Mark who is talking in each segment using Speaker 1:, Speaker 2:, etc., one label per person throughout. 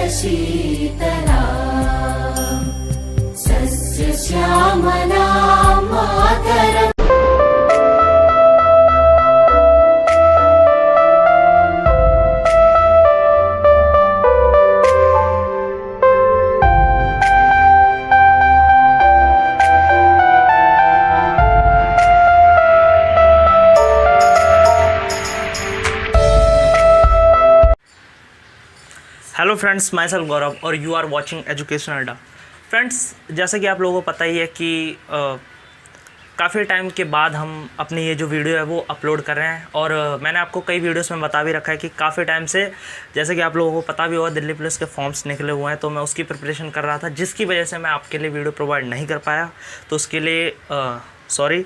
Speaker 1: Sheetla सस्यश्यामला Mataram.
Speaker 2: Hello friends, my self गौरव और you are watching education अड्डा। Friends, जैसे कि आप लोगों को पता ही है कि काफ़ी टाइम के बाद हम अपनी ये जो वीडियो है वो अपलोड कर रहे हैं। और मैंने आपको कई वीडियोस में बता भी रखा है कि काफ़ी टाइम से, जैसे कि आप लोगों को पता भी होगा, दिल्ली पुलिस के फॉर्म्स निकले हुए हैं, तो मैं उसकी प्रिपरेशन कर रहा था, जिसकी वजह से मैं आपके लिए वीडियो प्रोवाइड नहीं कर पाया, तो उसके लिए सॉरी।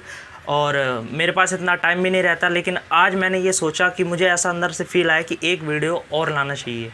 Speaker 2: और मेरे पास इतना टाइम भी नहीं रहता, लेकिन आज मैंने ये सोचा कि मुझे ऐसा अंदर से फील आया कि एक वीडियो और लाना चाहिए,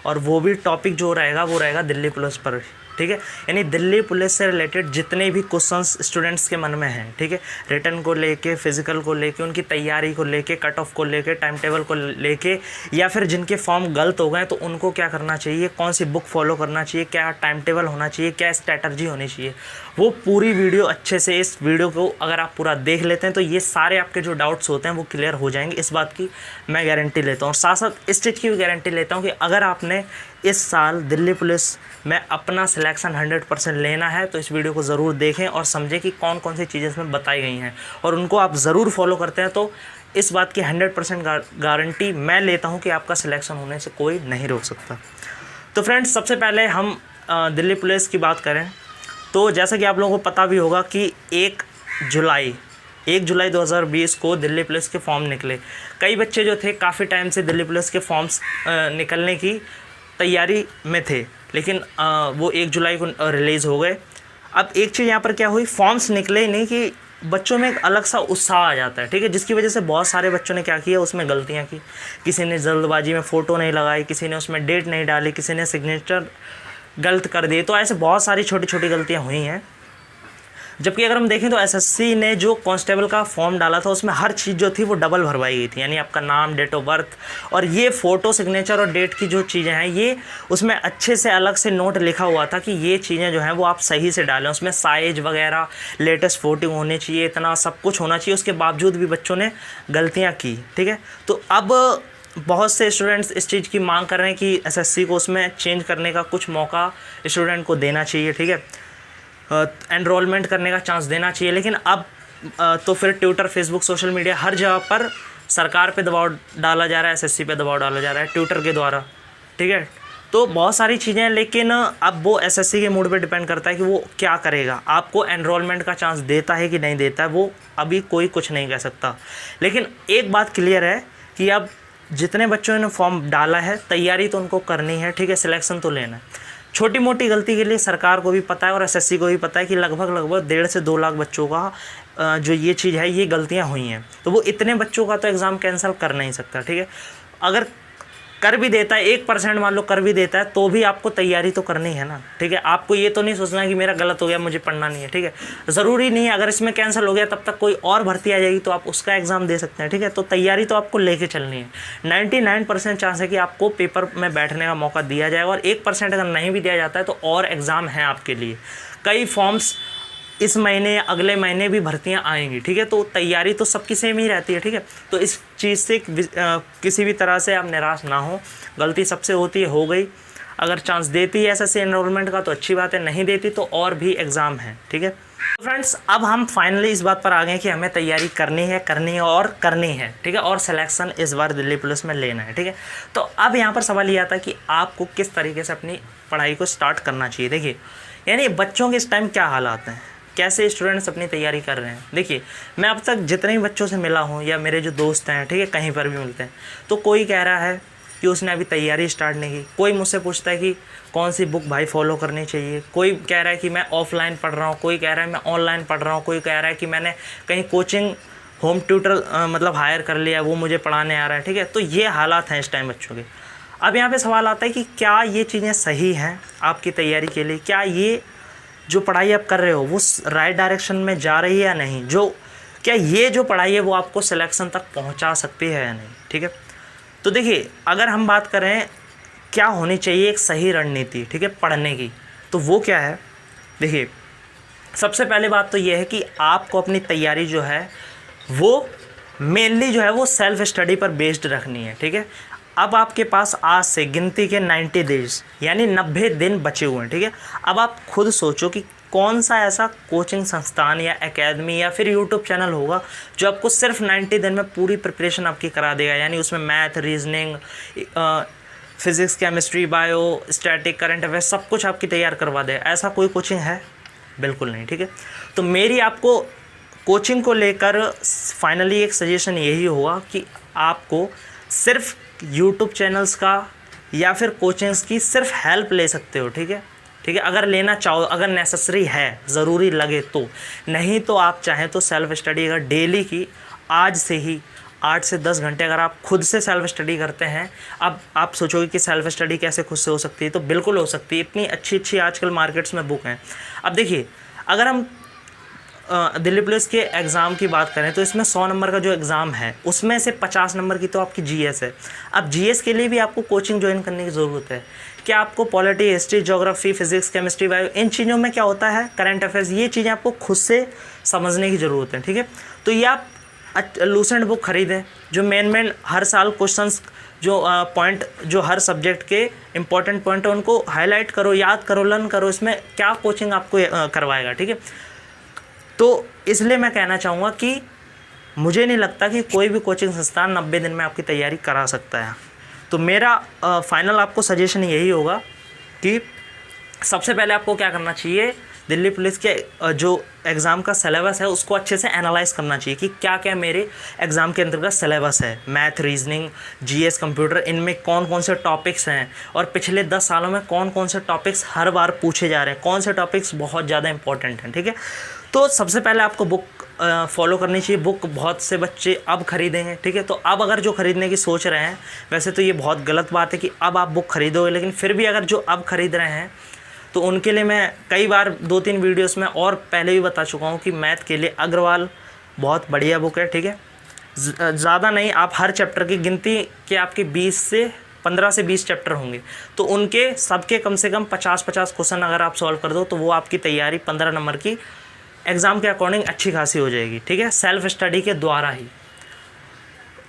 Speaker 2: और वो भी टॉपिक जो रहेगा वो रहेगा दिल्ली पुलिस पर, ठीक है। यानी दिल्ली पुलिस से रिलेटेड जितने भी क्वेश्चंस स्टूडेंट्स के मन में हैं, ठीक है, रिटन को लेके, फिज़िकल को लेके, उनकी तैयारी को लेके, कट ऑफ को लेके, टाइम टेबल को लेके, या फिर जिनके फॉर्म गलत हो गए तो उनको क्या करना चाहिए, कौन सी बुक फॉलो करना चाहिए, क्या टाइम टेबल होना चाहिए, क्या स्ट्रैटेजी होनी चाहिए, वो पूरी वीडियो अच्छे से, इस वीडियो को अगर आप पूरा देख लेते हैं तो ये सारे आपके जो डाउट्स होते हैं वो क्लियर हो जाएंगे। इस बात की मैं गारंटी लेता हूँ, और साथ साथ इस चीज़ की भी गारंटी लेता हूँ कि अगर आपने इस साल दिल्ली पुलिस में अपना सिलेक्शन 100% लेना है तो इस वीडियो को ज़रूर देखें और समझें कि कौन कौन सी चीज़ें इसमें बताई गई हैं, और उनको आप ज़रूर फॉलो करते हैं तो इस बात की 100% गारंटी मैं लेता हूं कि आपका सिलेक्शन होने से कोई नहीं रोक सकता। तो फ्रेंड्स, सबसे पहले हम दिल्ली पुलिस की बात करें तो जैसा कि आप लोगों को पता भी होगा कि 1 जुलाई 2020 को दिल्ली पुलिस के फॉर्म निकले। कई बच्चे जो थे काफ़ी टाइम से दिल्ली पुलिस के फॉर्म्स निकलने की तैयारी में थे, लेकिन वो 1 जुलाई को रिलीज़ हो गए। अब एक चीज़ यहाँ पर क्या हुई, फॉर्म्स निकले ही नहीं कि बच्चों में एक अलग सा उत्साह आ जाता है, ठीक है, जिसकी वजह से बहुत सारे बच्चों ने क्या किया, उसमें गलतियाँ की। किसी ने जल्दबाजी में फ़ोटो नहीं लगाई, किसी ने उसमें डेट नहीं डाली, किसी ने सिग्नेचर गलत कर दिए, तो ऐसे बहुत सारी छोटी छोटी गलतियाँ हुई हैं। जबकि अगर हम देखें तो एसएससी ने जो कांस्टेबल का फॉर्म डाला था उसमें हर चीज़ जो थी वो डबल भरवाई गई थी, यानी आपका नाम, डेट ऑफ बर्थ, और ये फ़ोटो, सिग्नेचर और डेट की जो चीज़ें हैं ये उसमें अच्छे से अलग से नोट लिखा हुआ था कि ये चीज़ें जो हैं वो आप सही से डालें, उसमें साइज वगैरह, लेटेस्ट फ़ोटो होनी चाहिए, इतना सब कुछ होना चाहिए। उसके बावजूद भी बच्चों ने गलतियाँ की, ठीक है। तो अब बहुत से स्टूडेंट्स इस चीज़ की मांग कर रहे हैं कि एसएससी को उसमें चेंज करने का कुछ मौका स्टूडेंट को देना चाहिए, ठीक है, एनरोलमेंट करने का चांस देना चाहिए। लेकिन अब तो फिर ट्विटर, फेसबुक, सोशल मीडिया, हर जगह पर सरकार पे दबाव डाला जा रहा है, एसएससी पे दबाव डाला जा रहा है ट्विटर के द्वारा, ठीक है। तो बहुत सारी चीज़ें हैं, लेकिन अब वो एसएससी के मूड पे डिपेंड करता है कि वो क्या करेगा, आपको एनरोलमेंट का चांस देता है कि नहीं देता है, वो अभी कोई कुछ नहीं कह सकता। लेकिन एक बात क्लियर है कि अब जितने बच्चों ने फॉर्म डाला है, तैयारी तो उनको करनी है, ठीक है, सिलेक्शन तो लेना है। छोटी मोटी गलती के लिए सरकार को भी पता है और एसएससी को भी पता है कि लगभग 1.5 से 2 लाख बच्चों का जो ये चीज़ है, ये गलतियां हुई हैं, तो वो इतने बच्चों का तो एग्ज़ाम कैंसिल कर नहीं सकता, ठीक है। अगर कर भी देता है, 1% मान लो कर भी देता है, तो भी आपको तैयारी तो करनी है ना, ठीक है। आपको ये तो नहीं सोचना है कि मेरा गलत हो गया, मुझे पढ़ना नहीं है, ठीक है। ज़रूरी नहीं है, अगर इसमें कैंसिल हो गया तब तक कोई और भर्ती आ जाएगी तो आप उसका एग्ज़ाम दे सकते हैं, ठीक है। तो तैयारी तो आपको लेके चलनी है। 99% चांस है कि आपको पेपर में बैठने का मौका दिया जाएगा, और 1% अगर नहीं भी दिया जाता है तो और एग्ज़ाम है आपके लिए। कई फॉर्म्स इस महीने या अगले महीने भी भर्तियां आएंगी, ठीक है। तो तैयारी तो सबकी सेम ही रहती है, ठीक है। तो इस चीज़ से किसी भी तरह से आप निराश ना हो, गलती सबसे होती है, हो गई। अगर चांस देती है एसएससी एनरोलमेंट का तो अच्छी बात है, नहीं देती तो और भी एग्ज़ाम है, ठीक है। तो फ्रेंड्स, अब हम फाइनली इस बात पर आ गए कि हमें तैयारी करनी है और करनी है, ठीक है, और सिलेक्शन इस बार दिल्ली पुलिस में लेना है, ठीक है। तो अब यहाँ पर सवाल ये आता है कि आपको किस तरीके से अपनी पढ़ाई को स्टार्ट करना चाहिए। देखिए, यानी बच्चों के इस टाइम क्या हालात हैं, कैसे स्टूडेंट्स अपनी तैयारी कर रहे हैं। देखिए, मैं अब तक जितने भी बच्चों से मिला हूँ या मेरे जो दोस्त हैं, ठीक है, कहीं पर भी मिलते हैं, तो कोई कह रहा है कि उसने अभी तैयारी स्टार्ट नहीं की। कोई मुझसे पूछता है कि कौन सी बुक भाई फॉलो करनी चाहिए। कोई कह रहा है कि मैं ऑफलाइन पढ़ रहा हूँ, कोई कह रहा है मैं ऑनलाइन पढ़ रहा हूँ, कोई कह रहा है कि मैंने कहीं कोचिंग होम ट्यूटर मतलब हायर कर लिया, वो मुझे पढ़ाने आ रहा है, ठीक है। तो ये हालात हैं इस टाइम बच्चों के। अब यहाँ पे सवाल आता है कि क्या ये चीज़ें सही हैं आपकी तैयारी के लिए, क्या ये जो पढ़ाई आप कर रहे हो वो राइट डायरेक्शन में जा रही है या नहीं, क्या ये जो पढ़ाई है वो आपको सिलेक्शन तक पहुंचा सकती है या नहीं, ठीक है। तो देखिए, अगर हम बात करें क्या होनी चाहिए एक सही रणनीति, ठीक है, पढ़ने की। तो वो क्या है, देखिए सबसे पहले बात तो ये है कि आपको अपनी तैयारी जो है वो मेनली जो है वो सेल्फ स्टडी पर बेस्ड रखनी है, ठीक है। अब आपके पास आज से गिनती के 90 डेज यानी 90 दिन बचे हुए हैं, ठीक है। अब आप खुद सोचो कि कौन सा ऐसा कोचिंग संस्थान या एकेडमी या फिर यूट्यूब चैनल होगा जो आपको सिर्फ 90 दिन में पूरी प्रिपरेशन आपकी करा देगा, यानी उसमें math, reasoning, physics, chemistry, bio, static, current affairs सब कुछ आपकी तैयार करवा दे। ऐसा कोई कोचिंग है? बिल्कुल नहीं, ठीक है। तो मेरी आपको कोचिंग को लेकर फाइनली एक सजेशन यही होगा कि आपको सिर्फ यूट्यूब चैनल्स का या फिर कोचिंग्स की सिर्फ हेल्प ले सकते हो, ठीक है, ठीक है। अगर लेना चाहो, अगर नेसेसरी है, ज़रूरी लगे तो, नहीं तो आप चाहें तो सेल्फ स्टडी अगर डेली की आज से ही 8 से 10 घंटे अगर आप खुद से सेल्फ स्टडी करते हैं। अब आप सोचोगे कि सेल्फ स्टडी कैसे खुद से हो सकती है, तो बिल्कुल हो सकती है। इतनी अच्छी अच्छी आजकल मार्केट्स में बुक हैं। अब देखिए, अगर हम दिल्ली पुलिस के एग्ज़ाम की बात करें तो इसमें 100 नंबर का जो एग्ज़ाम है उसमें से 50 नंबर की तो आपकी जीएस है। अब जीएस के लिए भी आपको कोचिंग ज्वाइन करने की ज़रूरत है। क्या आपको polity, history, geography, physics, chemistry, bio, इन चीज़ों में क्या होता है, करंट अफेयर्स, ये चीज़ें आपको खुद से समझने की ज़रूरत है, ठीक है। तो ये आप लूसेंट बुक खरीदें जो मेन हर साल क्वेश्चंस जो पॉइंट जो हर सब्जेक्ट के इंपॉर्टेंट पॉइंट है उनको हाईलाइट करो, याद करो, लर्न करो। इसमें क्या कोचिंग आपको करवाएगा, ठीक है। तो इसलिए मैं कहना चाहूँगा कि मुझे नहीं लगता कि कोई भी कोचिंग संस्थान 90 दिन में आपकी तैयारी करा सकता है। तो मेरा फाइनल आपको सजेशन यही होगा कि सबसे पहले आपको क्या करना चाहिए, दिल्ली पुलिस के जो एग्ज़ाम का सिलेबस है उसको अच्छे से एनालाइज़ करना चाहिए कि क्या क्या मेरे एग्ज़ाम के अंतर्गत सिलेबस है। मैथ, रीजनिंग, जीएस, कंप्यूटर, इनमें कौन कौन से टॉपिक्स हैं और पिछले 10 सालों में कौन कौन से टॉपिक्स हर बार पूछे जा रहे हैं, कौन से टॉपिक्स बहुत ज़्यादा इंपॉर्टेंट हैं, ठीक है। तो सबसे पहले आपको बुक फॉलो करनी चाहिए। बुक बहुत से बच्चे अब खरीदेंगे, ठीक है। तो अब अगर जो खरीदने की सोच रहे हैं, वैसे तो ये बहुत गलत बात है कि अब आप बुक खरीदोगे, लेकिन फिर भी अगर जो अब खरीद रहे हैं तो उनके लिए मैं कई बार 2-3 वीडियोस में और पहले भी बता चुका हूँ कि मैथ के लिए अग्रवाल बहुत बढ़िया बुक है, ठीक है। ज़्यादा नहीं, आप हर चैप्टर की गिनती के आपके 15 से 20 चैप्टर होंगे, तो उनके सबके कम से कम 50-50 क्वेश्चन अगर आप सॉल्व कर दो तो वो आपकी तैयारी 15 नंबर की एग्ज़ाम के अकॉर्डिंग अच्छी खासी हो जाएगी, ठीक है, सेल्फ स्टडी के द्वारा ही।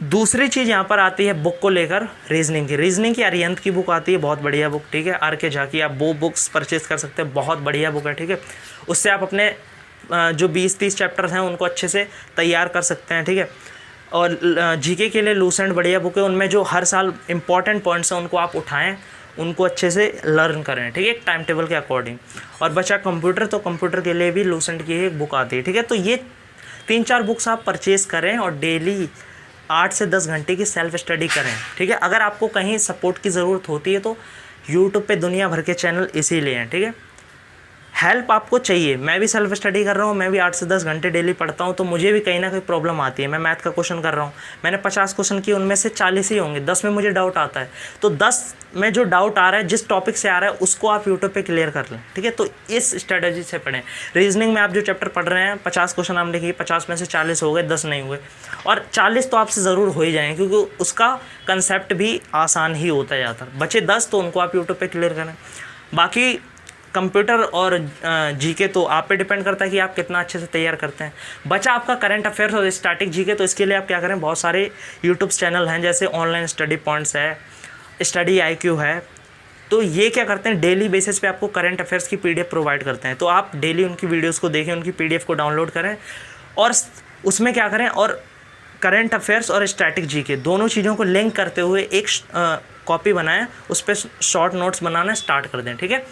Speaker 2: दूसरी चीज़ यहाँ पर आती है बुक को लेकर रीजनिंग की अरिहंत की बुक आती है, बहुत बढ़िया बुक, ठीक है। आर के झा की, आप वो बुक्स परचेज़ कर सकते हैं, बहुत बढ़िया बुक है, ठीक है। उससे आप अपने जो 20-30 चैप्टर्स हैं उनको अच्छे से तैयार कर सकते हैं, ठीक है। और जीके के लिए लूसेंट बढ़िया बुक है, उनमें जो हर साल इंपॉर्टेंट पॉइंट्स हैं उनको आप उठाएँ, उनको अच्छे से लर्न करें, ठीक है, एक टाइम टेबल के अकॉर्डिंग। और बचा कंप्यूटर, तो कंप्यूटर के लिए भी लूसेंट की एक बुक आती है, ठीक है। तो ये 3-4 बुक्स आप परचेज़ करें और डेली 8 से 10 घंटे की सेल्फ स्टडी करें, ठीक है। अगर आपको कहीं सपोर्ट की ज़रूरत होती है तो यूट्यूब पे दुनिया भर के चैनल इसीलिए हैं, ठीक है। हेल्प आपको चाहिए, मैं भी सेल्फ स्टडी कर रहा हूँ, मैं भी 8 से 10 घंटे डेली पढ़ता हूँ, तो मुझे भी कहीं ना कहीं प्रॉब्लम आती है। मैं मैथ का क्वेश्चन कर रहा हूँ, मैंने 50 क्वेश्चन किए, उनमें से 40 ही होंगे, 10 में मुझे डाउट आता है। तो 10 में जो डाउट आ रहा है, जिस टॉपिक से आ रहा है, उसको आप यूट्यूब पे क्लियर कर लें, ठीक है। तो इस स्ट्रेटजी से पढ़ें। रीजनिंग में आप जो चैप्टर पढ़ रहे हैं, 50 क्वेश्चन आप लिखिए, 50 में से 40 हो गए, 10 नहीं हुए, और 40 तो आपसे ज़रूर हो ही जाएंगे क्योंकि उसका कंसेप्ट भी आसान ही होता जाता है। बचे 10 तो उनको आप यूट्यूब पर क्लियर करें। बाकी कंप्यूटर और जीके तो आप पे डिपेंड करता है कि आप कितना अच्छे से तैयार करते हैं। बचा आपका करंट अफेयर्स और स्टैटिक जीके, तो इसके लिए आप क्या करें, बहुत सारे यूट्यूब चैनल हैं, जैसे ऑनलाइन स्टडी पॉइंट्स है, स्टडी IQ है। तो ये क्या करते हैं, डेली बेसिस पे आपको करंट अफेयर्स की PDF प्रोवाइड करते हैं। तो आप डेली उनकी वीडियोज़ को देखें, उनकी PDF को डाउनलोड करें और उसमें क्या करें, और करंट अफेयर्स और स्टैटिक जीके दोनों चीज़ों को लिंक करते हुए एक कॉपी बनाएं, उस पर शॉर्ट नोट्स बनाना स्टार्ट कर दें, ठीक है।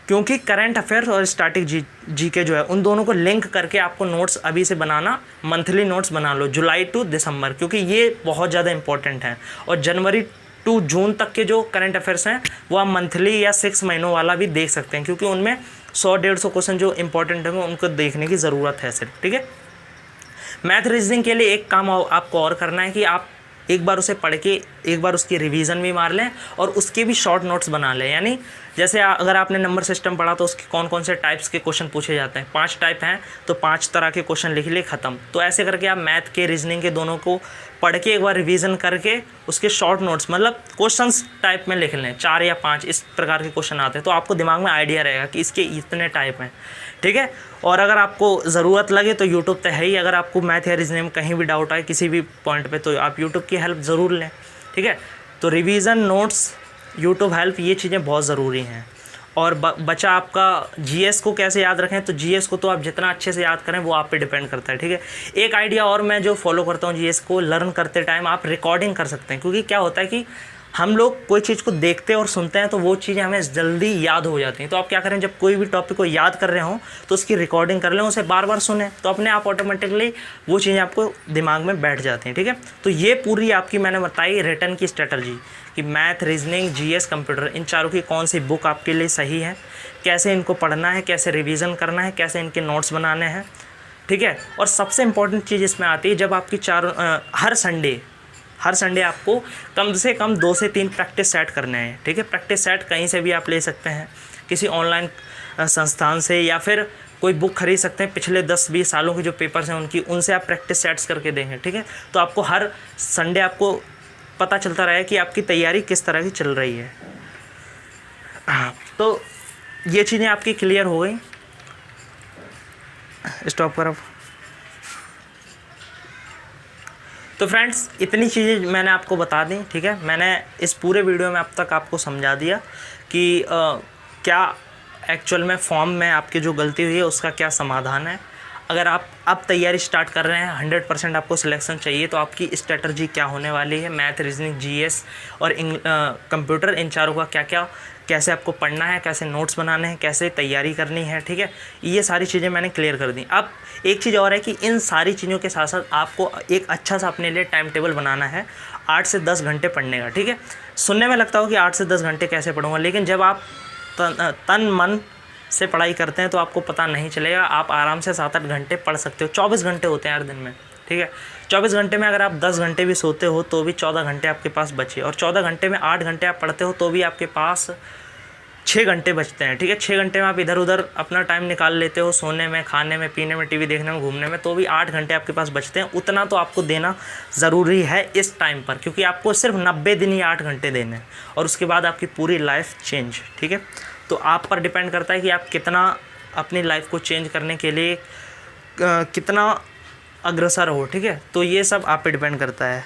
Speaker 2: क्योंकि करंट अफेयर्स और स्टैटिक जीके जो है, उन दोनों को लिंक करके आपको नोट्स अभी से बनाना, मंथली नोट्स बना लो जुलाई टू दिसंबर, क्योंकि ये बहुत ज़्यादा इंपॉर्टेंट है। और जनवरी टू जून तक के जो करंट अफेयर्स हैं वो आप मंथली या 6 महीनों वाला भी देख सकते हैं, क्योंकि उनमें 100-150 क्वेश्चन जो इंपॉर्टेंट होंगे उनको देखने की ज़रूरत है सिर्फ, ठीक है। मैथ रीजनिंग के लिए एक काम आपको और करना है कि आप एक बार उसे पढ़ के एक बार उसकी रिवीजन भी मार लें और उसके भी शॉर्ट नोट्स बना लें। यानी जैसे अगर आपने नंबर सिस्टम पढ़ा तो उसके कौन कौन से टाइप्स के क्वेश्चन पूछे जाते हैं, 5 टाइप हैं, तो 5 तरह के क्वेश्चन लिख लिए, ख़त्म। तो ऐसे करके आप मैथ के, रीजनिंग के दोनों को पढ़ के एक बार रिवीजन करके उसके शॉर्ट नोट्स मतलब क्वेश्चंस टाइप में लिख लें, 4 या 5 इस प्रकार के क्वेश्चन आते हैं, तो आपको दिमाग में आइडिया रहेगा कि इसके इतने टाइप हैं, ठीक है। और अगर आपको ज़रूरत लगे तो यूट्यूब तो है ही, अगर आपको मैथ या रीजनिंग में कहीं भी डाउट आए किसी भी पॉइंट पे तो आप यूट्यूब की हेल्प ज़रूर लें, ठीक है। तो रिवीजन, नोट्स, यूट्यूब हेल्प, ये चीज़ें बहुत ज़रूरी हैं। और बचा आपका जीएस को कैसे याद रखें, तो जीएस को तो आप जितना अच्छे से याद करें वो आप पे डिपेंड करता है, ठीक है। एक आइडिया और मैं जो फॉलो करता हूँ जीएस को लर्न करते टाइम, आप रिकॉर्डिंग कर सकते हैं, क्योंकि क्या होता है कि हम लोग कोई चीज़ को देखते हैं और सुनते हैं तो वो चीज़ें हमें जल्दी याद हो जाती हैं। तो आप क्या करें, जब कोई भी टॉपिक को याद कर रहे हों तो उसकी रिकॉर्डिंग कर लें, उसे बार बार सुनें, तो अपने आप ऑटोमेटिकली वो चीज़ें आपको दिमाग में बैठ जाती हैं, ठीक है। तो ये पूरी आपकी मैंने बताई रिटर्न की स्ट्रेटजी कि मैथ, रीजनिंग, जीएस, कंप्यूटर, इन चारों की कौन सी बुक आपके लिए सही है, कैसे इनको पढ़ना है, कैसे रिवीजन करना है, कैसे इनके नोट्स बनाने हैं, ठीक है। और सबसे इम्पॉर्टेंट चीज़ इसमें आती है, जब आपकी हर संडे आपको कम से कम 2 से 3 प्रैक्टिस सेट करने हैं, ठीक है। प्रैक्टिस सेट कहीं से भी आप ले सकते हैं, किसी ऑनलाइन संस्थान से, या फिर कोई बुक खरीद सकते हैं, पिछले 10-20 सालों के जो पेपर्स हैं उनसे आप प्रैक्टिस सेट्स करके देंगे, ठीक है। तो आपको हर संडे आपको पता चलता रहे कि आपकी तैयारी किस तरह की चल रही है। तो ये चीज़ें आपकी क्लियर हो गई। स्टॉप कर अब। तो फ्रेंड्स, इतनी चीज़ें मैंने आपको बता दी, ठीक है। मैंने इस पूरे वीडियो में अब तक आपको समझा दिया कि क्या एक्चुअल में फॉर्म में आपकी जो गलती हुई है उसका क्या समाधान है। अगर आप अब तैयारी स्टार्ट कर रहे हैं, 100% आपको सिलेक्शन चाहिए, तो आपकी स्ट्रेटजी क्या होने वाली है, मैथ, रीजनिंग, जीएस और कंप्यूटर, इन चारों का क्या क्या, कैसे आपको पढ़ना है, कैसे नोट्स बनाने हैं, कैसे तैयारी करनी है, ठीक है। ये सारी चीज़ें मैंने क्लियर कर दी। अब एक चीज़ और है कि इन सारी चीज़ों के साथ साथ आपको एक अच्छा सा अपने लिए टाइम टेबल बनाना है 8 से 10 घंटे पढ़ने का, ठीक है। सुनने में लगता हो कि 8 से 10 घंटे कैसे पढ़ूंगा, लेकिन जब आप तन मन से पढ़ाई करते हैं तो आपको पता नहीं चलेगा। आप आराम से 7-8 घंटे पढ़ सकते हो। 24 घंटे होते हैं हर दिन में, ठीक है। 24 घंटे में अगर आप 10 घंटे भी सोते हो तो भी 14 घंटे आपके पास बचे, और 14 घंटे में 8 घंटे आप पढ़ते हो तो भी आपके पास 6 घंटे बचते हैं, ठीक है। 6 घंटे में आप इधर उधर अपना टाइम निकाल लेते हो, सोने में, खाने में, पीने में, टीवी देखने में, घूमने में, तो भी 8 घंटे आपके पास बचते हैं। उतना तो आपको देना ज़रूरी है इस टाइम पर, क्योंकि आपको सिर्फ 90 दिन ही 8 घंटे देने हैं, और उसके बाद आपकी पूरी लाइफ चेंज, ठीक है। तो आप पर डिपेंड करता है कि आप कितना अपनी लाइफ को चेंज करने के लिए कितना अग्रसर हो, ठीक है। तो ये सब आप पे डिपेंड करता है।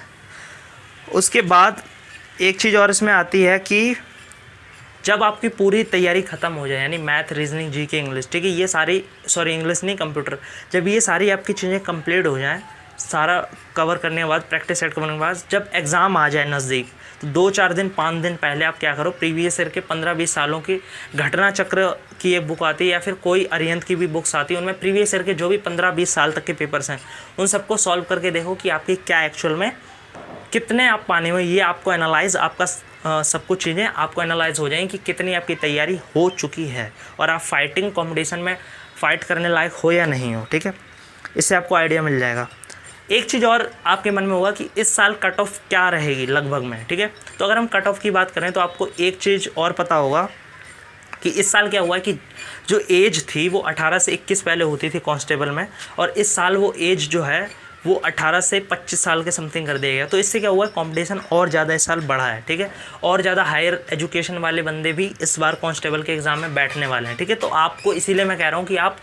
Speaker 2: उसके बाद एक चीज़ और इसमें आती है कि जब आपकी पूरी तैयारी ख़त्म हो जाए, यानी मैथ, रीजनिंग, जीके, इंग्लिश, ठीक है, ये सारी, सॉरी इंग्लिश नहीं, कंप्यूटर, जब ये सारी आपकी चीज़ें कंप्लीट हो जाएं, सारा कवर करने के बाद, प्रैक्टिस सेट करने के बाद, जब एग्ज़ाम आ जाए नज़दीक, तो 2-4 दिन, 5 दिन पहले आप क्या करो, प्रीवियस ईयर के 15-20 सालों की घटना चक्र की एक बुक आती है, या फिर कोई अरिहंत की भी बुक्स आती है, उनमें प्रीवियस ईयर के जो भी 15-20 साल तक के पेपर्स हैं उन सबको सॉल्व करके देखो कि आपकी क्या एक्चुअल में कितने आप पाने में, ये आपको एनालाइज, आपका सब कुछ चीज़ें आपको एनालाइज हो जाएंगी कि कितनी आपकी तैयारी हो चुकी है और आप फाइटिंग कंपटीशन में फ़ाइट करने लायक हो या नहीं हो, ठीक है। इससे आपको आइडिया मिल जाएगा। एक चीज़ और आपके मन में होगा कि इस साल कट ऑफ क्या रहेगी लगभग में, ठीक है। तो अगर हम कट ऑफ की बात करें तो आपको एक चीज़ और पता होगा कि इस साल क्या हुआ है कि जो एज थी वो 18 से 21 पहले होती थी कांस्टेबल में, और इस साल वो एज जो है वो 18 से 25 साल के समथिंग कर दिया गया। तो इससे क्या हुआ है, कंपटीशन और ज़्यादा इस साल बढ़ा है, ठीक है। और ज़्यादा हायर एजुकेशन वाले बंदे भी इस बार कांस्टेबल के एग्ज़ाम में बैठने वाले हैं, ठीक है। तो आपको इसीलिए मैं कह रहा हूँ कि आप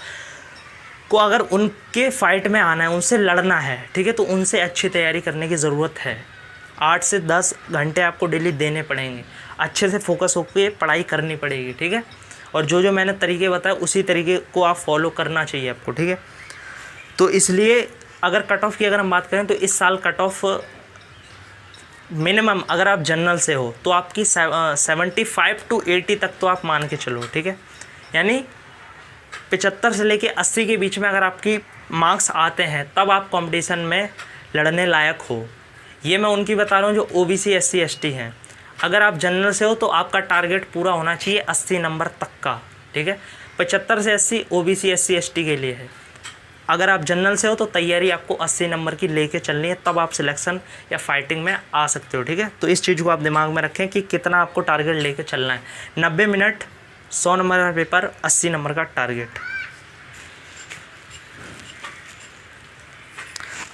Speaker 2: को अगर उनके फाइट में आना है, उनसे लड़ना है, ठीक है, तो उनसे अच्छी तैयारी करने की ज़रूरत है। 8 से 10 घंटे आपको डेली देने पड़ेंगे, अच्छे से फोकस होकर पढ़ाई करनी पड़ेगी, ठीक है। और जो जो मैंने तरीके बताए उसी तरीके को आप फॉलो करना चाहिए आपको, ठीक है। तो इसलिए अगर कट ऑफ की अगर हम बात करें तो इस साल कट ऑफ मिनिमम, अगर आप जनरल से हो तो आपकी 75 to 80 तक तो आप मान के चलो, ठीक है। यानी 75 से लेके 80 के बीच में अगर आपकी मार्क्स आते हैं तब आप कंपटीशन में लड़ने लायक हो। ये मैं उनकी बता रहा हूँ जो OBC SC ST हैं। अगर आप जनरल से हो तो आपका टारगेट पूरा होना चाहिए 80 नंबर तक का, ठीक है। 75 से 80 OBC SC ST के लिए है। अगर आप जनरल से हो तो तैयारी आपको 80 नंबर की लेके चलनी है, तब आप सिलेक्शन या फाइटिंग में आ सकते हो, ठीक है। तो इस चीज़ को आप दिमाग में रखें कि कितना आपको टारगेट लेके चलना है। 90 मिनट 100 नंबर का पेपर, 80 नंबर का टारगेट।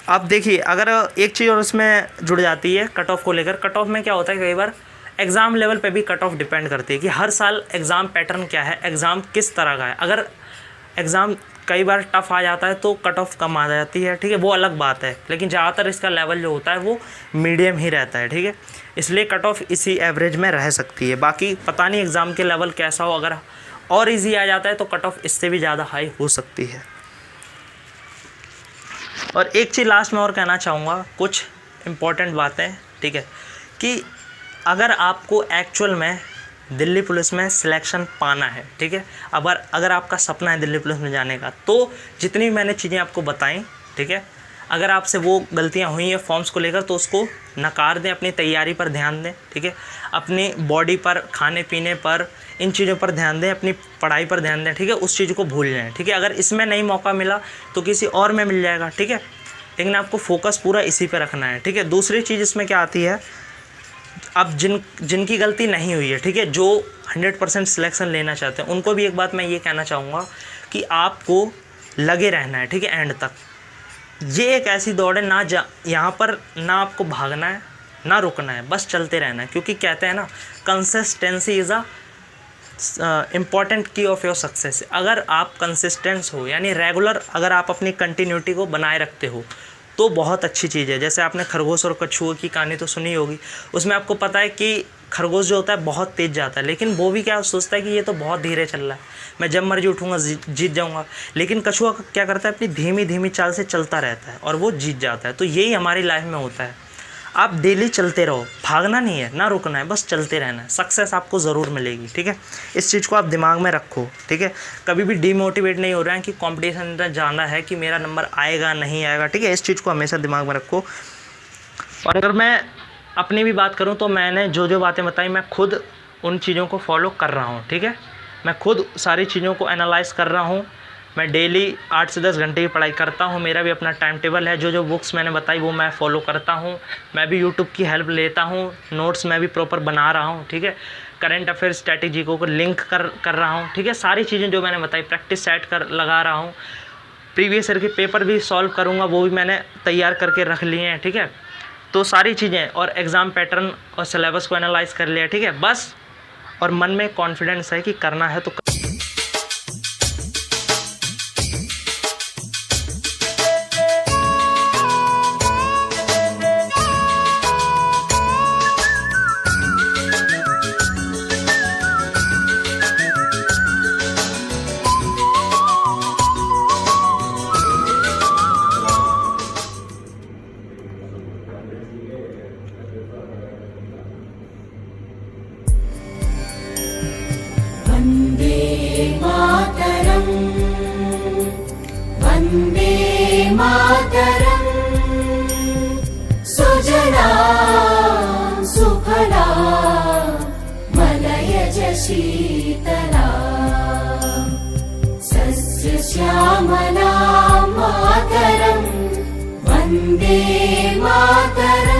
Speaker 2: अब देखिए, अगर एक चीज़ और इसमें जुड़ जाती है कट ऑफ को लेकर। कट ऑफ में क्या होता है, कई बार एग्ज़ाम लेवल पे भी कट ऑफ डिपेंड करती है कि हर साल एग्ज़ाम पैटर्न क्या है, एग्ज़ाम किस तरह का है। अगर एग्ज़ाम कई बार टफ़ आ जाता है तो कट ऑफ कम आ जाती है, ठीक है, वो अलग बात है। लेकिन ज़्यादातर इसका लेवल जो होता है वो मीडियम ही रहता है, ठीक है। इसलिए कट ऑफ इसी एवरेज में रह सकती है। बाकी पता नहीं एग्ज़ाम के लेवल कैसा हो, अगर और इजी आ जाता है तो कट ऑफ इससे भी ज़्यादा हाई हो सकती है। और एक चीज़ लास्ट में और कहना चाहूँगा, कुछ इम्पॉर्टेंट बातें, ठीक है, कि अगर आपको एक्चुअल में दिल्ली पुलिस में सिलेक्शन पाना है, ठीक है, अगर आपका सपना है दिल्ली पुलिस में जाने का, तो जितनी मैंने चीज़ें आपको बताई, ठीक है, अगर आपसे वो गलतियाँ हुई हैं फॉर्म्स को लेकर तो उसको नकार दें, अपनी तैयारी पर ध्यान दें, ठीक है, अपनी बॉडी पर, खाने पीने पर, इन चीज़ों पर ध्यान दें, अपनी पढ़ाई पर ध्यान दें, ठीक है, उस चीज़ को भूल जाएं, ठीक है। अगर इसमें नहीं मौका मिला तो किसी और में मिल जाएगा, ठीक है, लेकिन आपको फोकस पूरा इसी पे रखना है, ठीक है। दूसरी चीज़ इसमें क्या आती है, अब जिनकी गलती नहीं हुई है, ठीक है, जो 100% सिलेक्शन लेना चाहते हैं, उनको भी एक बात मैं ये कहना चाहूँगा कि आपको लगे रहना है, ठीक है, एंड तक। ये एक ऐसी दौड़ है, यहाँ पर ना आपको भागना है ना रुकना है, बस चलते रहना है, क्योंकि कहते हैं ना, कंसिस्टेंसी इज़ अ इम्पॉर्टेंट की ऑफ योर सक्सेस। अगर आप कंसिस्टेंस हो, यानी रेगुलर, अगर आप अपनी कंटिन्यूटी को बनाए रखते हो तो बहुत अच्छी चीज़ है। जैसे आपने खरगोश और कछुए की कहानी तो सुनी होगी, उसमें आपको पता है कि खरगोश जो होता है बहुत तेज़ जाता है, लेकिन वो भी क्या सोचता है कि ये तो बहुत धीरे चल रहा है, मैं जब मर्जी उठूँगा जीत जाऊँगा। लेकिन कछुआ क्या करता है, अपनी धीमी धीमी चाल से चलता रहता है और वो जीत जाता है। तो यही हमारी लाइफ में होता है, आप डेली चलते रहो, भागना नहीं है ना रुकना है, बस चलते रहना है, सक्सेस आपको ज़रूर मिलेगी, ठीक है। इस चीज़ को आप दिमाग में रखो, ठीक है। कभी भी डीमोटिवेट नहीं हो रहा है कि कंपटीशन में जाना है कि मेरा नंबर आएगा नहीं आएगा, ठीक है, इस चीज़ को हमेशा दिमाग में रखो। और अगर मैं अपनी भी बात करूँ तो मैंने जो बातें बताई, मैं खुद उन चीज़ों को फॉलो कर रहा हूँ, ठीक है। मैं खुद सारी चीज़ों को एनालाइज़ कर रहा हूँ। मैं डेली 8 से 10 घंटे की पढ़ाई करता हूँ, मेरा भी अपना टाइम टेबल है। जो बुक्स मैंने बताई वो मैं फ़ॉलो करता हूँ। मैं भी यूट्यूब की हेल्प लेता हूँ, नोट्स मैं भी प्रॉपर बना रहा हूँ, ठीक है। करंट अफेयर स्ट्रैटेजी को लिंक कर रहा हूँ, ठीक है। सारी चीज़ें जो मैंने बताई प्रैक्टिस सेट कर लगा रहा हूँ। प्रीवियस ईयर के पेपर भी सॉल्व करूँगा, वो भी मैंने तैयार करके रख लिए हैं, ठीक है। तो सारी चीज़ें और एग्ज़ाम पैटर्न और सिलेबस को एनालाइज़ कर लिया, ठीक है, बस। और मन में कॉन्फिडेंस है कि करना है तो
Speaker 1: वन्दे मातरम् सुजला सुफला मलयज शीतला सस्यश्यामला मातरम् वन्दे मातरम्।